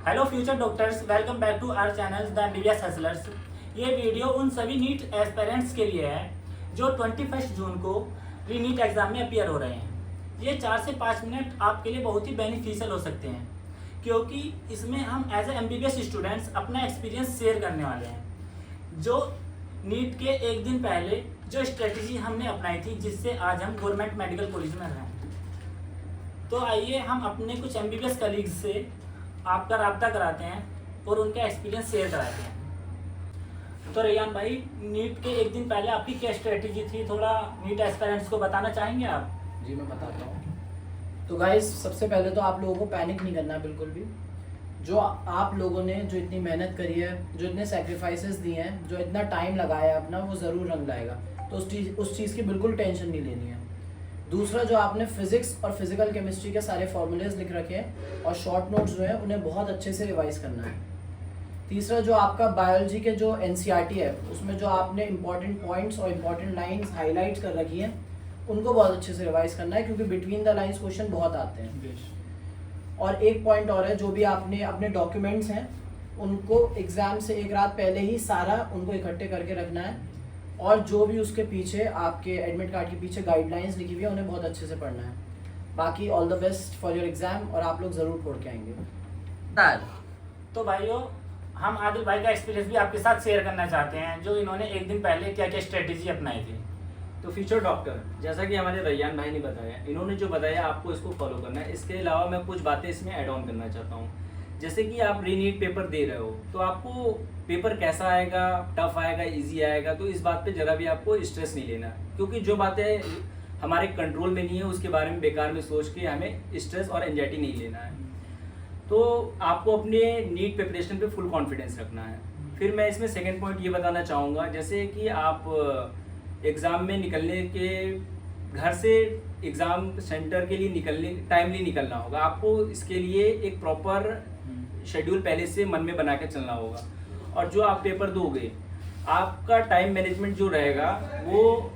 Hello future doctors, welcome back to our channel the MBBS hustlers. ये वीडियो उन सभी नीट एस्पिरेंट्स के लिए है जो 21 जून को री नीट एग्ज़ाम में अपीयर हो रहे हैं। ये 4 से 5 मिनट आपके लिए बहुत ही बेनिफिशियल हो सकते हैं, क्योंकि इसमें हम एज ए एमबीबीएस स्टूडेंट्स अपना एक्सपीरियंस शेयर करने वाले हैं। जो नीट के एक दिन पहले जो स्ट्रेटजी हमने अपनाई थी, जिससे आज हम गवर्नमेंट मेडिकल कॉलेज में हैं। तो आइए हम अपने कुछ एमबीबीएस कलीग्स से आपका रब्ता कराते हैं और उनका एक्सपीरियंस शेयर कराते हैं। तो रैयान भाई, नीट के एक दिन पहले आपकी क्या स्ट्रेटजी थी, थोड़ा नीट एस्पिरेंट्स को बताना चाहेंगे आप? जी मैं बताता हूँ। तो गाइस, सबसे पहले तो आप लोगों को पैनिक नहीं करना बिल्कुल भी। जो आप लोगों ने जो इतनी मेहनत करी है, जो इतने सेक्रीफाइसेस दिए हैं, जो इतना टाइम लगाया है अपना, वो ज़रूर रंग लाएगा। तो उस चीज़ की बिल्कुल टेंशन नहीं लेनी है। दूसरा, जो आपने फिजिक्स और फिजिकल केमिस्ट्री के सारे फॉर्मूलेज लिख रखे हैं और शॉर्ट नोट्स जो हैं उन्हें बहुत अच्छे से रिवाइज करना है। तीसरा, जो आपका बायोलॉजी के जो एनसीईआरटी है उसमें जो आपने इंपॉर्टेंट पॉइंट्स और इंपॉर्टेंट लाइंस हाईलाइट कर रखी हैं उनको बहुत अच्छे से रिवाइज करना है, क्योंकि बिटवीन द लाइंस क्वेश्चन बहुत आते हैं। और एक पॉइंट और है, जो भी आपने अपने डॉक्यूमेंट्स हैं उनको एग्ज़ाम से एक रात पहले ही सारा उनको इकट्ठे करके रखना है, और जो भी उसके पीछे आपके एडमिट कार्ड के पीछे गाइडलाइंस लिखी हुई है उन्हें बहुत अच्छे से पढ़ना है। बाकी all the best for your exam, और आप लोग ज़रूर पढ़ के आएंगे। तो भाइयों, हम आदिल भाई का एक्सपीरियंस भी आपके साथ शेयर करना चाहते हैं, जो इन्होंने एक दिन पहले क्या क्या स्ट्रेटेजी अपनाई थी। तो फ्यूचर डॉक्टर, जैसा कि हमारे रैयान भाई ने बताया, इन्होंने जो बताया आपको इसको फॉलो करना है। इसके अलावा मैं कुछ बातें इसमें ऐड ऑन करना चाहता हूँ। जैसे कि आप री नीट पेपर दे रहे हो, तो आपको पेपर कैसा आएगा, टफ आएगा, इजी आएगा, तो इस बात पे ज़रा भी आपको स्ट्रेस नहीं लेना, क्योंकि जो बातें हमारे कंट्रोल में नहीं है उसके बारे में बेकार में सोच के हमें स्ट्रेस और एंजाइटी नहीं लेना है। तो आपको अपने नीट प्रिपरेशन पे फुल कॉन्फिडेंस रखना है। फिर मैं इसमें सेकेंड पॉइंट ये बताना चाहूँगा, जैसे कि आप एग्ज़ाम में निकलने के घर से एग्ज़ाम सेंटर के लिए निकलने टाइमली निकलना होगा। आपको इसके लिए एक प्रॉपर शेड्यूल पहले से मन में बना के चलना होगा। और जो आप पेपर दोगे, आपका टाइम मैनेजमेंट जो रहेगा, वो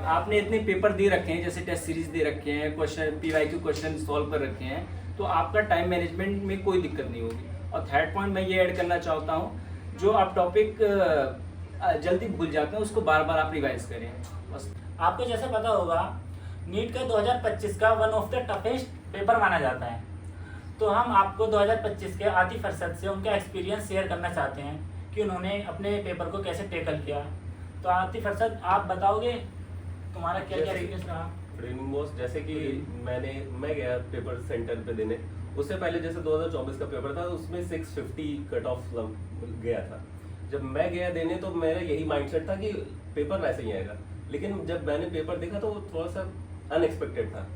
आपने इतने पेपर दे रखे हैं, जैसे टेस्ट सीरीज दे रखे हैं, क्वेश्चन पीवाईक्यू क्वेश्चन सॉल्व कर रखे हैं, तो आपका टाइम मैनेजमेंट में कोई दिक्कत नहीं होगी। और थर्ड पॉइंट मैं ये ऐड करना चाहता हूँ, जो आप टॉपिक जल्दी भूल जाते हैं उसको बार बार आप रिवाइज करें बस। आपको जैसे पता होगा, नीट का 2025 का one of the toughest paper माना जाता है। तो हम आपको 2025 के आतिफ अरशद से उनका एक्सपीरियंस शेयर करना चाहते हैं कि उन्होंने अपने पेपर को कैसे टैकल किया। तो आतिफ अरशद, आप बताओगे तुम्हारा क्या क्या एक्सपीरियंस रहा? ट्रेनिंग बॉस, जैसे कि मैं गया पेपर सेंटर पे देने। उससे पहले जैसे 2024 का पेपर था, उसमें 650 कट ऑफ गया था। जब मैं गया देने तो मेरा यही माइंडसेट था कि पेपर वैसे ही आएगा, लेकिन जब मैंने पेपर देखा तो वो थोड़ा सा अनएक्सपेक्टेड था।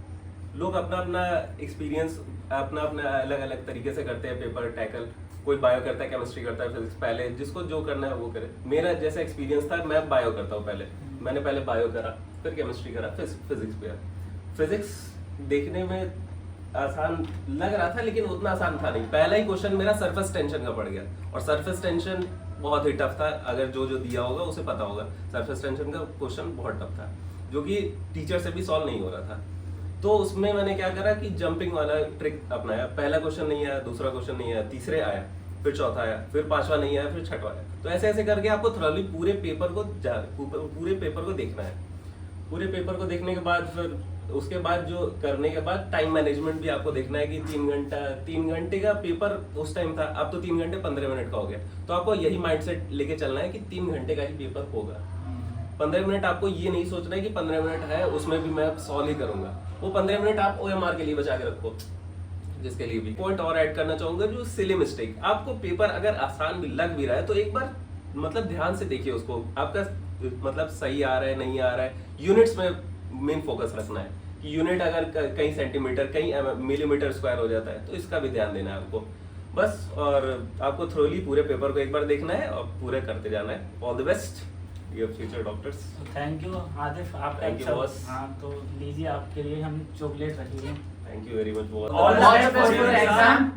लोग अपना अपना एक्सपीरियंस अपना अपना अलग अलग तरीके से करते हैं पेपर टैकल। कोई बायो करता है, केमिस्ट्री करता है, फिजिक्स, पहले जिसको जो करना है वो करे। मेरा जैसा एक्सपीरियंस था, मैं बायो करता हूँ मैंने पहले बायो करा, फिर केमिस्ट्री करा, फिर फिजिक्स पे। फिजिक्स देखने में आसान लग रहा था, लेकिन उतना आसान था नहीं। पहला ही क्वेश्चन मेरा सरफेस टेंशन का पड़ गया, और सरफेस टेंशन बहुत ही टफ था। अगर जो दिया होगा उसे पता होगा, सरफेस टेंशन का क्वेश्चन बहुत टफ था, जो कि टीचर से भी सॉल्व नहीं हो रहा था। तो उसमें मैंने क्या करा कि जंपिंग वाला ट्रिक अपनाया। पहला क्वेश्चन नहीं आया, दूसरा क्वेश्चन नहीं आया, तीसरे आया, फिर चौथा आया, फिर पांचवा नहीं आया, फिर छठवा आया। तो ऐसे ऐसे करके आपको थोड़ा पूरे पेपर को देखना है। पूरे पेपर को देखने के बाद फिर उसके बाद जो करने के बाद टाइम मैनेजमेंट भी आपको देखना है कि 3 घंटे का पेपर उस टाइम था, अब तो 3 घंटे 15 मिनट का हो गया। तो आपको यही माइंडसेट लेके चलना है कि 3 घंटे का ही पेपर होगा। 15 मिनट आपको ये नहीं सोचना है कि 15 मिनट है उसमें भी मैं सॉल्व ही करूंगा। वो 15 मिनट आप OMR के लिए बचा के रखो, जिसके लिए भी पॉइंट और ऐड करना चाहूंगा, जो सिली मिस्टेक। आपको पेपर अगर आसान भी लग भी रहा है तो एक बार मतलब ध्यान से देखिए उसको, आपका मतलब सही आ रहा है नहीं आ रहा है। यूनिट्स में मेन फोकस रखना है कि यूनिट अगर कहीं सेंटीमीटर कहीं मिलीमीटर स्क्वायर हो जाता है तो इसका भी ध्यान देना है आपको बस। और आपको थ्रोली पूरे पेपर को एक बार देखना है और पूरे करते जाना है। All the best your future doctors. Thank you Adif, आप Thank you, boss. हाँ, तो लीजिए, आपके लिए हम चॉकलेट रखिए। Thank you very much boss. All the best for your exam.